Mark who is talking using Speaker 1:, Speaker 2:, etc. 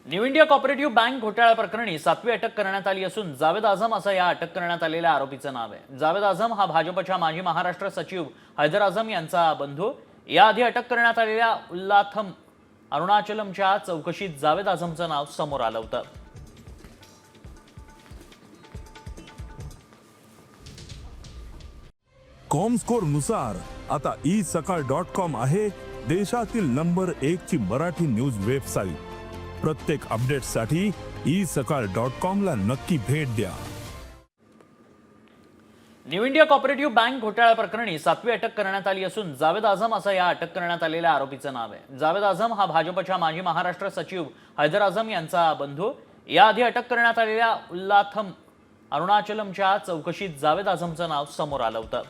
Speaker 1: New India cooperative bank घोटाळा प्रकरणी 7वी अटक करण्यात आली असून जावेद आझम असं या अटक करण्यात आलेल्या आरोपीचं नाव आहे। जावेद आझम हा भाजपच्या माजी महाराष्ट्र सचिव हैदर आझम यांचा बंधू। याआधी अटक करण्यात आलेल्या उल्लाथम अरुणाचलमच्या चौकशीत जावेद आझमचं नाव समोर आलं होतं।
Speaker 2: कॉमस्कोर नुसार आता isakal.com आहे देशातील नंबर 1 ची मराठी न्यूज वेबसाईट। प्रत्येक अपडेटसाठी isakal.com ला नक्की भेट द्या।
Speaker 1: न्यू इंडिया कॉपरेटिव्ह बँक घोटाळा प्रकरणी 7वी अटक करण्यात आली असून जावेद आझम असं या अटक करण्यात आलेल्या आरोपीचं नाव आहे। जावेद आझम हा भाजपच्या माजी महाराष्ट्र सचिव हैदर आझम यांचा बंधू। याआधी अटक करण्यात आलेल्या उल्लाथम अरुणाचलमच्या चौकशीत जावेद आझमचं नाव समोर आलं होतं।